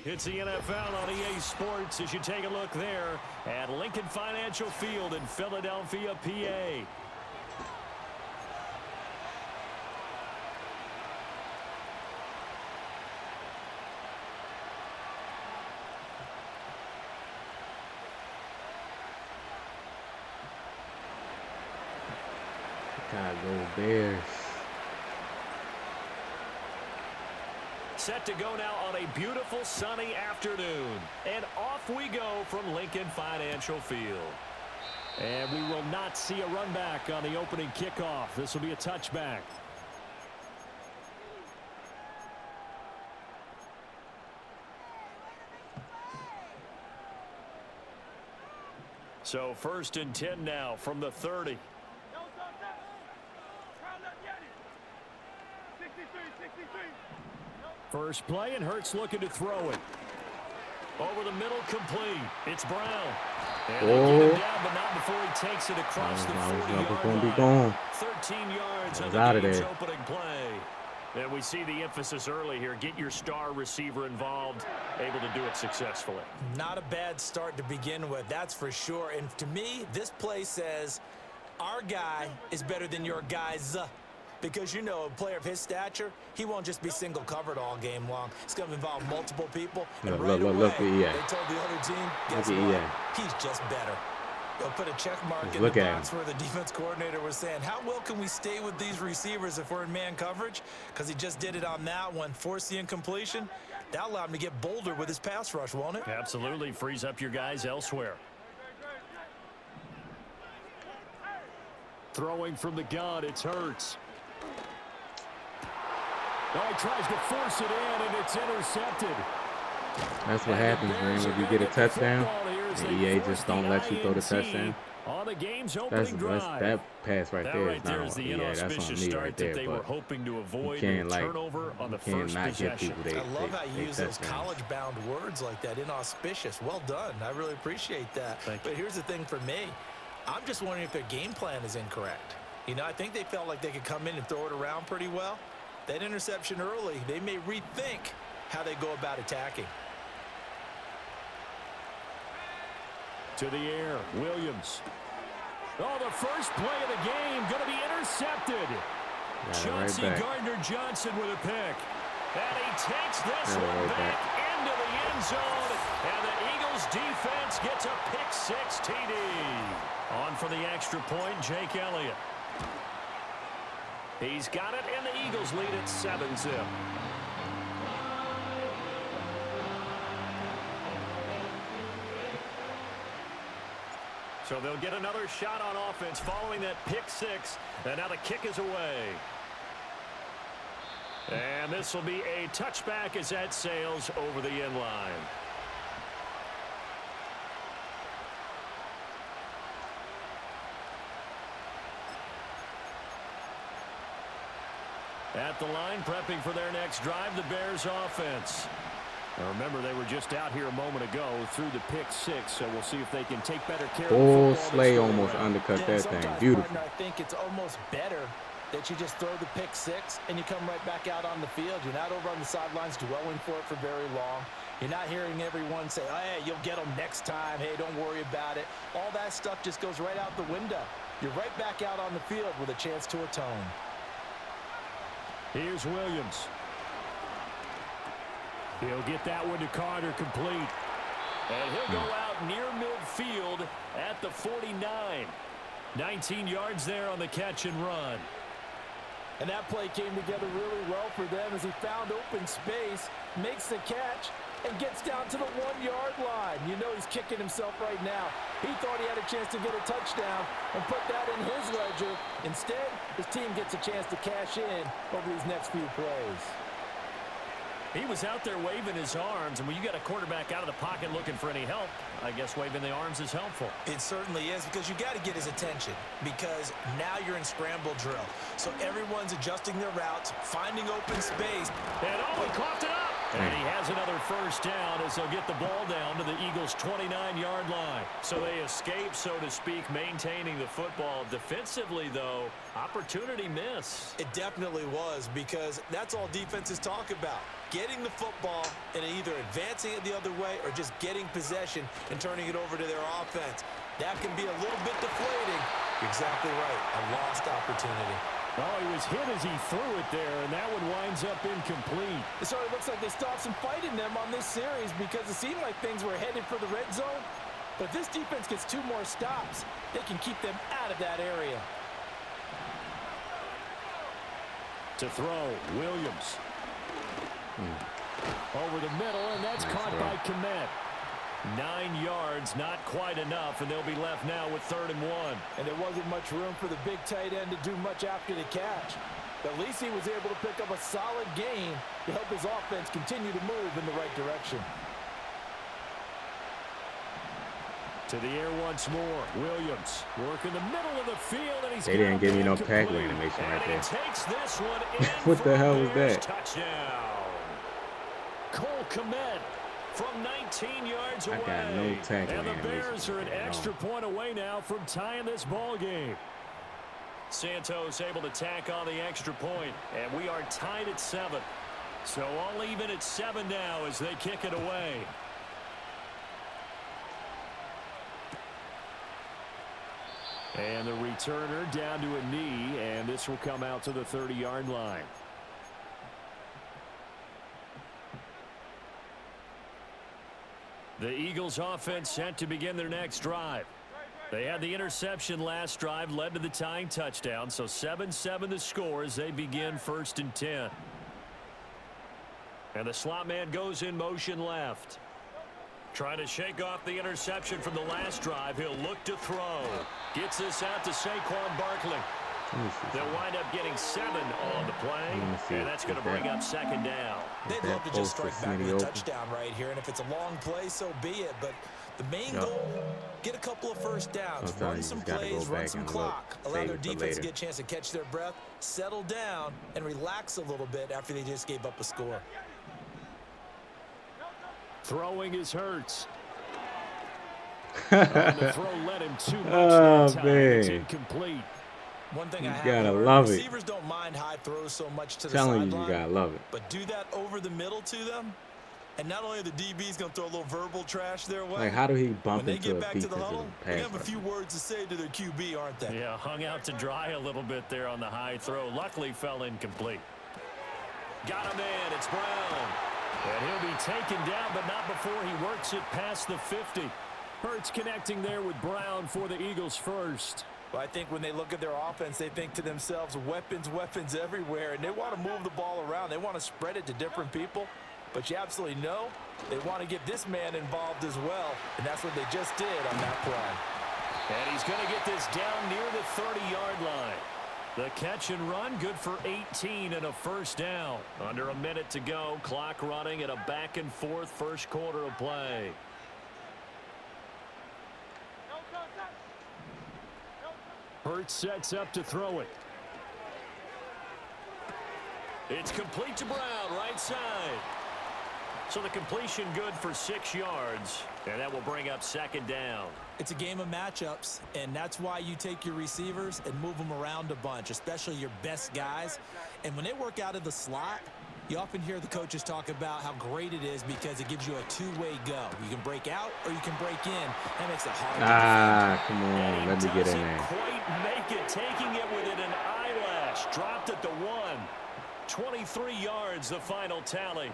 It's the NFL on EA Sports as you take a look there at Lincoln Financial Field in Philadelphia, PA. Chicago Bears. Set to go now on a beautiful sunny afternoon. And off we go from Lincoln Financial Field. And we will not see a run back on the opening kickoff. This will be a touchback. So 1st and 10 now from the 30. First play, and Hurts looking to throw it. Over the middle, complete. It's Brown. And they get him down, but not before he takes it across the 40-yard line. 13 yards on the game's opening play. And we see the emphasis early here. Get your star receiver involved, able to do it successfully. Not a bad start to begin with, that's for sure. And to me, this play says our guy is better than your guys. Because, you know, a player of his stature, he won't just be single covered all game long. It's going to involve multiple people. And right away, they told the other team, guess what? He's just better. They'll put a check mark in the box where the defense coordinator was saying, how well can we stay with these receivers if we're in man coverage? Because he just did it on that one. Force the incompletion. That allowed him to get bolder with his pass rush, won't it? Absolutely. Frees up your guys elsewhere. Throwing from the gun, it's Hurts. Oh, he tries to force it in, and it's intercepted. That's what happens, man, when you get a touchdown. And EA just don't let you throw the touchdown. On the game's opening drive. That pass right there is not on EA. That's on me right there. They were hoping to avoid you can't, turnover on the first possession. I love how you use those college-bound words like that, inauspicious. Well done. I really appreciate that. But here's the thing for me. I'm just wondering if their game plan is incorrect. You know, I think they felt like they could come in and throw it around pretty well. That interception early, they may rethink how they go about attacking. To the air, Williams. Oh, the first play of the game going to be intercepted. Chauncey Gardner-Johnson with a pick. And he takes this one back into the end zone. And the Eagles defense gets a pick-6 TD. On for the extra point, Jake Elliott. He's got it, and the Eagles lead at 7-zip. So they'll get another shot on offense following that pick-6, and now the kick is away. And this will be a touchback as that sails over the end line. At the line, prepping for their next drive, the Bears offense. Now remember, they were just out here a moment ago through the pick-6, so we'll see if they can take better care of the football. Slay almost undercut that thing. Beautiful. Partner, I think it's almost better that you just throw the pick-6 and you come right back out on the field. You're not over on the sidelines dwelling for it for very long. You're not hearing everyone say, oh, hey, you'll get them next time. Hey, don't worry about it. All that stuff just goes right out the window. You're right back out on the field with a chance to atone. Here's Williams. He'll get that one to Carter, complete. And he'll go out near midfield at the 49. 19 yards there on the catch and run. And that play came together really well for them as he found open space, makes the catch, and gets down to the 1-yard line. You know he's kicking himself right now. He thought he had a chance to get a touchdown and put that in his ledger. Instead, his team gets a chance to cash in over these next few plays. He was out there waving his arms, and when you got a quarterback out of the pocket looking for any help, I guess waving the arms is helpful. It certainly is, because you got to get his attention, because now you're in scramble drill. So everyone's adjusting their routes, finding open space. And he coughed it up. And he has another first down as they'll get the ball down to the Eagles' 29-yard line. So they escape, so to speak, maintaining the football. Defensively, though, opportunity miss. It definitely was, because that's all defenses talk about. Getting the football and either advancing it the other way or just getting possession and turning it over to their offense. That can be a little bit deflating. You're exactly right. A lost opportunity. Oh, he was hit as he threw it there, and that one winds up incomplete. It sort of looks like they stopped some fight in them on this series because it seemed like things were headed for the red zone. But if this defense gets 2 more stops, they can keep them out of that area. To throw, Williams. Over the middle, and that's caught by Kmet. 9 yards, not quite enough, and they'll be left now with 3rd and 1. And there wasn't much room for the big tight end to do much after the catch. But at least he was able to pick up a solid gain to help his offense continue to move in the right direction. To the air once more. Williams working the middle of the field, and he's They didn't give me no tackle animation right there. Takes this one in. What the hell was that? Touchdown. Cole Kmet from 19 yards away. I got no tackle and the animation. Bears are an extra point away now from tying this ball game. Santos able to tack on the extra point, and we are tied at 7. So all even at 7 now as they kick it away. And the returner down to a knee, and this will come out to the 30-yard line. The Eagles offense set to begin their next drive. They had the interception last drive, led to the tying touchdown, so 7-7 the score as they begin 1st and 10. And the slot man goes in motion left. Trying to shake off the interception from the last drive. He'll look to throw. Gets this out to Saquon Barkley. They'll wind up getting 7 on the play, and that's going to bring up 2nd down. They'd love to just strike back with a touchdown right here, and if it's a long play, so be it. But the main goal, get a couple of first downs, run some plays, run some clock, allow their defense to get a chance to catch their breath, settle down, and relax a little bit after they just gave up a score. Throwing is Hurts. The throw led him too much that time. It's incomplete. One thing you I have gotta learned, love receivers don't mind high throws so much to the sideline. sideline. You gotta love it. But do that over the middle to them, and not only are the DBs going to throw a little verbal trash their way. Like, how do he bump when they into get a back to the huddle, defensive they pass? have a few words to say to their QB, aren't they? Yeah, hung out to dry a little bit there on the high throw. Luckily fell incomplete. Got him in. It's Brown. And he'll be taken down, but not before he works it past the 50. Hurts connecting there with Brown for the Eagles first. Well, I think when they look at their offense, they think to themselves, weapons, weapons everywhere, and they want to move the ball around. They want to spread it to different people, but you absolutely know they want to get this man involved as well, and that's what they just did on that play. And he's going to get this down near the 30-yard line. The catch and run, good for 18 and a first down. Under a minute to go, clock running at a back-and-forth first quarter of play. Hurts sets up to throw it. It's complete to Brown, right side. So the completion good for 6 yards, and that will bring up 2nd down. It's a game of matchups, and that's why you take your receivers and move them around a bunch, especially your best guys. And when they work out of the slot, you often hear the coaches talk about how great it is because it gives you a two-way go. You can break out or you can break in. That makes it hard to defend. Come on. Let me get in there. Quite make it, taking it within an eyelash. Dropped at the 1. 23 yards, the final tally.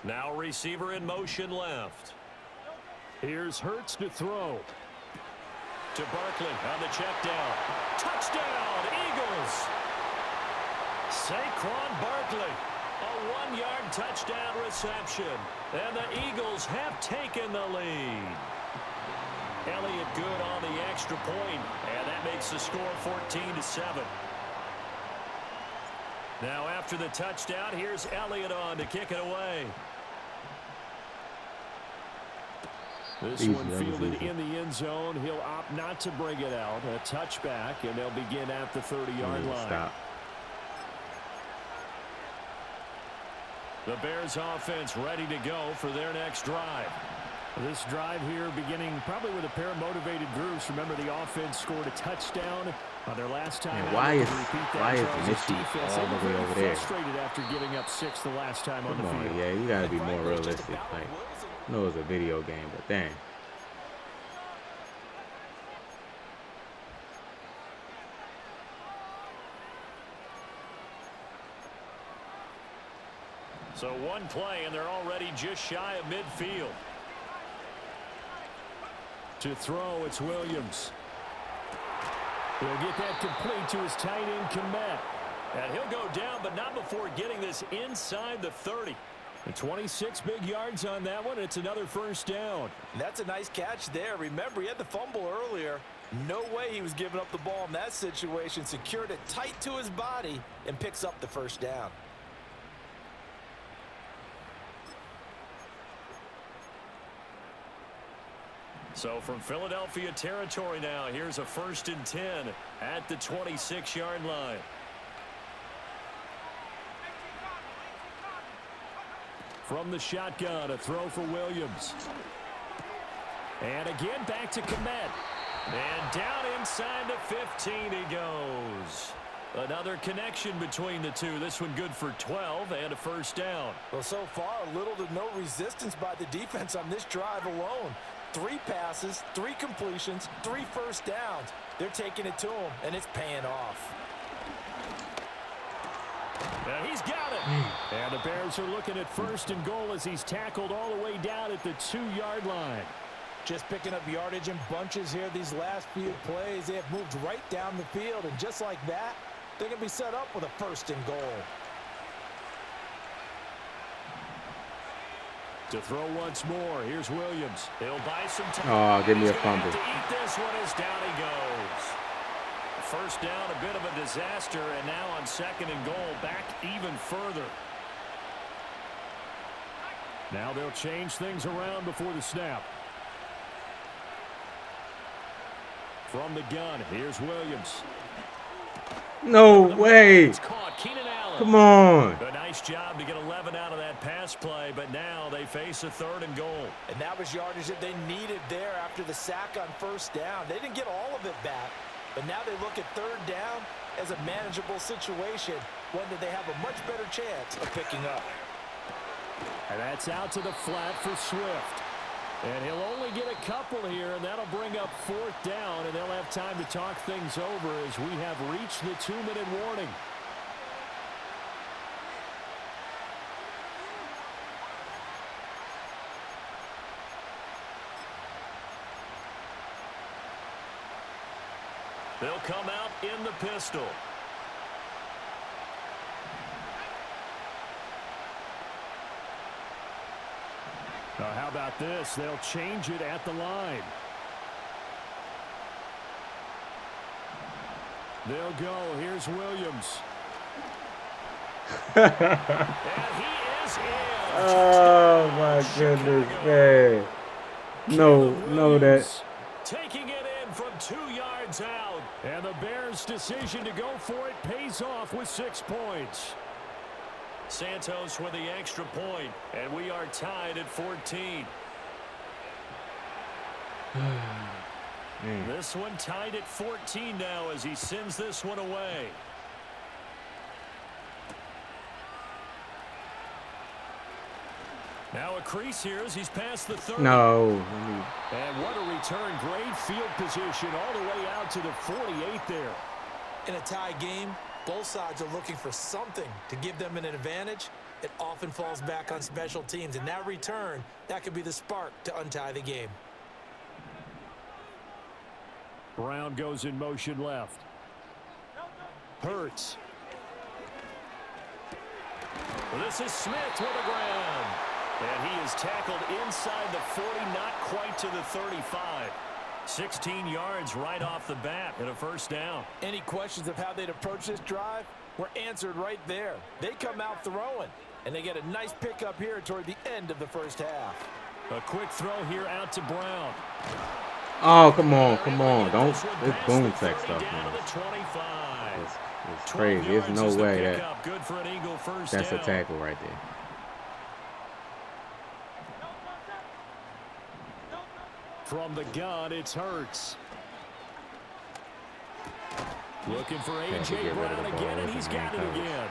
Now receiver in motion left. Here's Hurts to throw. To Barkley on the check down. Touchdown, Eagles. Saquon Barkley. A 1-yard touchdown reception. And the Eagles have taken the lead. Elliott good on the extra point, and that makes the score 14-7. Now after the touchdown, here's Elliott on to kick it away. This Easy, one that was fielded easy. in the end zone. He'll opt not to bring it out. A touchback, and they'll begin at the 30-yard line. Stop. The Bears offense ready to go for their next drive. This drive here beginning probably with a pair of motivated groups. Remember, the offense scored a touchdown on their last time. Man, why is Mitchell all the way over there? Frustrated after giving up 6 the last time on the field. Yeah, you gotta be more realistic. Like, I know it's a video game, but dang. So one play, and they're already just shy of midfield. To throw, it's Williams. He'll get that complete to his tight end, Komet. And he'll go down, but not before getting this inside the 30. And 26 big yards on that one. It's another first down. That's a nice catch there. Remember, he had the fumble earlier. No way he was giving up the ball in that situation. Secured it tight to his body and picks up the first down. So from Philadelphia territory now, here's a 1st and 10 at the 26-yard line. From the shotgun, a throw for Williams. And again, back to Komet. And down inside the 15 he goes. Another connection between the two. This one good for 12 and a first down. Well, so far, little to no resistance by the defense on this drive alone. 3 passes, 3 completions, 3 first downs. They're taking it to him, and it's paying off. And he's got it. And the Bears are looking at 1st and goal as he's tackled all the way down at the 2-yard line. Just picking up yardage in bunches here these last few plays. They have moved right down the field, and just like that, they're going to be set up with a 1st and goal. To throw once more, here's Williams. He'll buy some time. Oh, give me a He's gonna fumble. have to eat this one as down he goes. First down, a bit of a disaster, and now on 2nd and goal, back even further. Now they'll change things around before the snap. From the gun, here's Williams. No way. It's caught. Keenan Allen. Come on. A nice job to get 11 out of that pass play, but now they face a 3rd and goal. And that was yardage that they needed there after the sack on 1st down. They didn't get all of it back, but now they look at 3rd down as a manageable situation, one that they have a much better chance of picking up. And that's out to the flat for Swift. And he'll only get a couple here, and that'll bring up 4th down, and they'll have time to talk things over as we have reached the 2-minute warning. They'll come out in the pistol. Now, how about this? They'll change it at the line. They'll go. Here's Williams. And he is in. Oh my goodness, man. No, that. Taking it in from 2 yards out. And the Bears' decision to go for it pays off with 6 points. Santos with the extra point, and we are tied at 14. This one tied at 14 now as he sends this one away. Now a crease here as he's past the 30. No. And what a return. Great field position all the way out to the 48 there. In a tie game, both sides are looking for something to give them an advantage. It often falls back on special teams, and that return, that could be the spark to untie the game. Brown goes in motion left. Hurts. This is Smith with the ground. And he is tackled inside the 40, not quite to the 35. 16 yards right off the bat and a first down. Any questions of how they'd approach this drive were answered right there. They come out throwing, and they get a nice pickup here toward the end of the first half. A quick throw here out to Brown. Oh, come on, come on. Don't, this boom tech stuff, man. It's crazy. There's no way that's a tackle right there. From the gun, it's Hurts. Looking for A.J. Brown again, and he's got it again.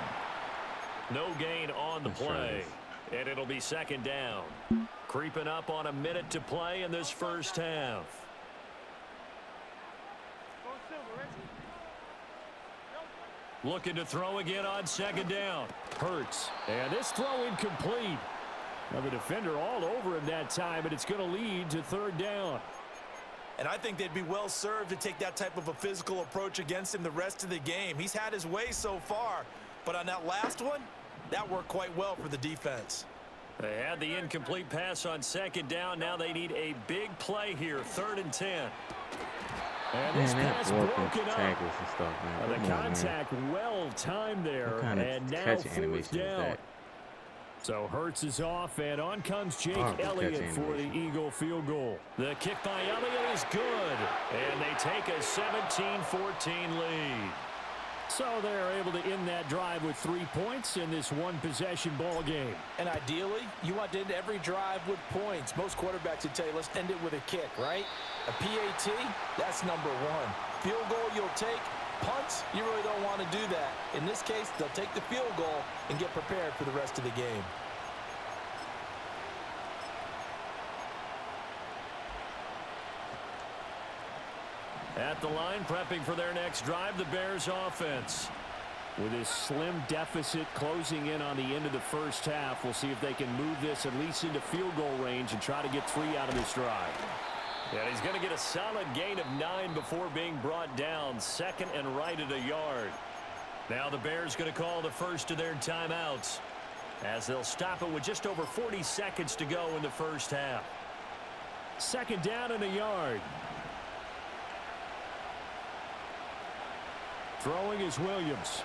No gain on the play, and it'll be second down. Creeping up on a minute to play in this first half. Looking to throw again on second down. Hurts. And this throw incomplete. Now the defender all over him that time, and it's going to lead to third down. And I think they'd be well served to take that type of a physical approach against him the rest of the game. He's had his way so far, but on that last one, that worked quite well for the defense. They had the incomplete pass on second down. Now they need a big play here, 3rd and 10. And this pass broken up. Tackles and stuff, man. The contact well timed there, what kind and of now catch 4th animation down. is that? So Hurts is off, and on comes Jake Elliott for the Eagle field goal. The kick by Elliott is good, and they take a 17-14 lead. So they're able to end that drive with 3 points in this one-possession ball game. And ideally, you want to end every drive with points. Most quarterbacks would tell you, let's end it with a kick, right? A PAT, that's number 1. Field goal you'll take. Punts, you really don't want to do that. In this case, they'll take the field goal and get prepared for the rest of the game. At the line, prepping for their next drive, the Bears offense. With his slim deficit closing in on the end of the first half, we'll see if they can move this at least into field goal range and try to get 3 out of this drive. And he's going to get a solid gain of 9 before being brought down. 2nd and right at a yard. Now the Bears going to call the first of their timeouts, as they'll stop it with just over 40 seconds to go in the first half. 2nd down and a yard. Throwing is Williams.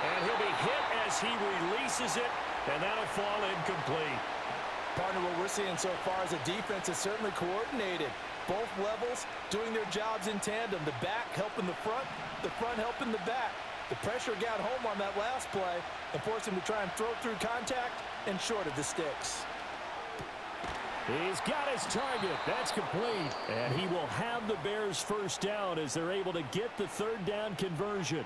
And he'll be hit as he releases it, and that'll fall incomplete. Partner, what we're seeing so far as a defense is certainly coordinated. Both levels doing their jobs in tandem. The back helping the front helping the back. The pressure got home on that last play and forced him to try and throw through contact and short of the sticks. He's got his target. That's complete. And he will have the Bears first down as they're able to get the 3rd down conversion.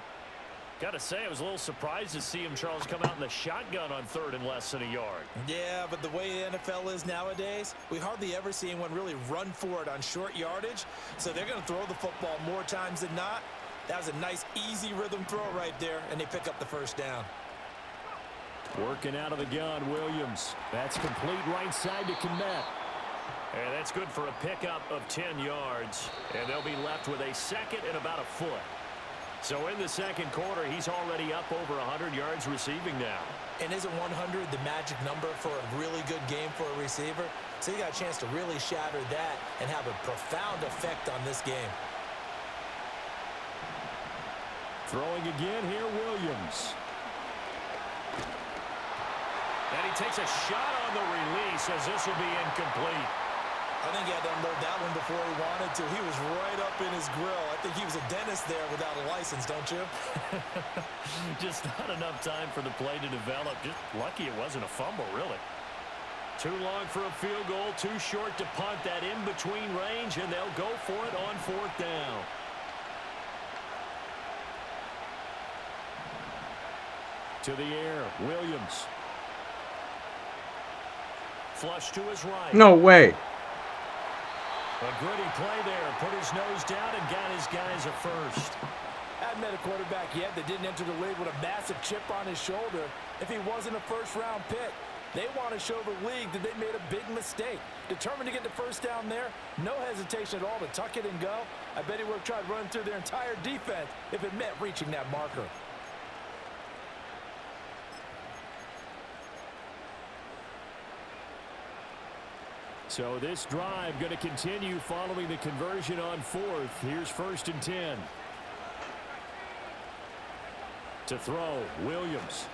Got to say, I was a little surprised to see him, Charles, come out in the shotgun on 3rd and less than a yard. Yeah, but the way the NFL is nowadays, we hardly ever see anyone really run for it on short yardage. So they're going to throw the football more times than not. That was a nice, easy rhythm throw right there, and they pick up the first down. Working out of the gun, Williams. That's complete right side to Kmet. And that's good for a pickup of 10 yards. And they'll be left with a 2nd and about a foot. So in the second quarter, he's already up over 100 yards receiving now. And isn't 100 the magic number for a really good game for a receiver? So he got a chance to really shatter that and have a profound effect on this game. Throwing again here, Williams. And he takes a shot on the release as this will be incomplete. I think he had to unload that one before he wanted to. He was right up in his grill. I think he was a dentist there without a license, don't you? Just not enough time for the play to develop. Just lucky it wasn't a fumble, really. Too long for a field goal, too short to punt. That in-between range, and they'll go for it on 4th down. To the air, Williams. Flush to his right. No way. A gritty play there. Put his nose down and got his guys a first. Hadn't met a quarterback yet that didn't enter the league with a massive chip on his shoulder if he wasn't a first-round pick. They want to show the league that they made a big mistake. Determined to get the first down there. No hesitation at all to tuck it and go. I bet he would have tried running through their entire defense if it meant reaching that marker. So this drive going to continue following the conversion on 4th. Here's 1st and 10. To throw, Williams.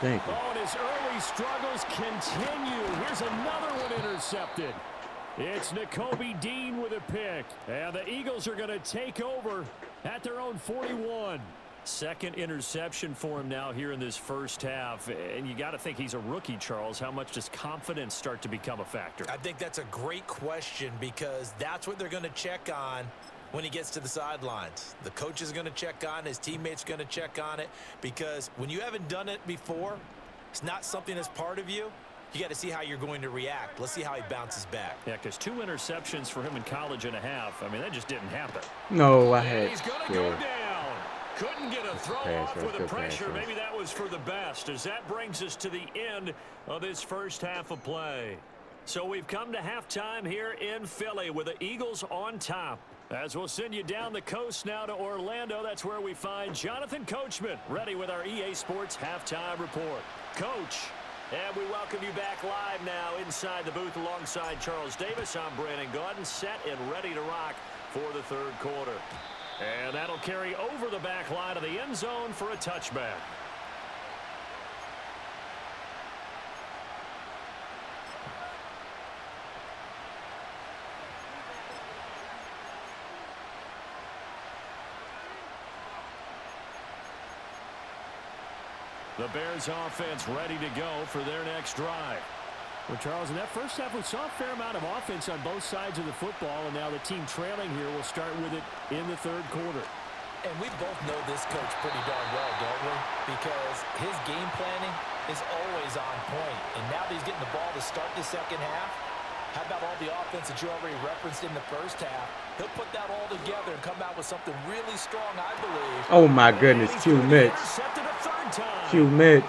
Thank you. Oh, and his early struggles continue. Here's another one intercepted. It's Nakobe Dean with a pick. And the Eagles are going to take over at their own 41. Second interception for him now here in this first half. And you got to think he's a rookie, Charles. How much does confidence start to become a factor? I think that's a great question because that's what they're going to check on when he gets to the sidelines. The coach is going to check on it. His teammates going to check on it because when you haven't done it before, it's not something that's part of you. You got to see how you're going to react. Let's see how he bounces back. Yeah, because 2 interceptions for him in college and a half. I mean, that just didn't happen. No, I had. He's going to go down. Couldn't get a throw off with the pressure. Maybe that was for the best, as that brings us to the end of this first half of play. So we've come to halftime here in Philly with the Eagles on top. As we'll send you down the coast now to Orlando, that's where we find Jonathan Coachman ready with our EA Sports Halftime Report. Coach, and we welcome you back live now inside the booth alongside Charles Davis. I'm Brandon Gaudin, set and ready to rock for the third quarter. And that'll carry over the back line of the end zone for a touchback. The Bears offense ready to go for their next drive. Well, Charles, in that first half, we saw a fair amount of offense on both sides of the football, and now the team trailing here will start with it in the third quarter. And we both know this coach pretty darn well, don't we? Because his game planning is always on point. And now that he's getting the ball to start the second half, how about all the offense that you already referenced in the first half? He'll put that all together and come out with something really strong, I believe. Oh, my goodness. Q Mitch. Q Mitch.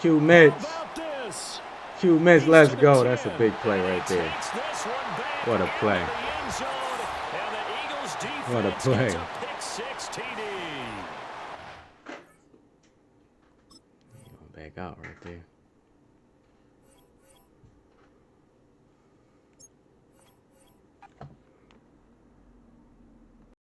Q Mitch. Q Mitch, let's go. That's a big play right there. What a play. What a play. Back out right there.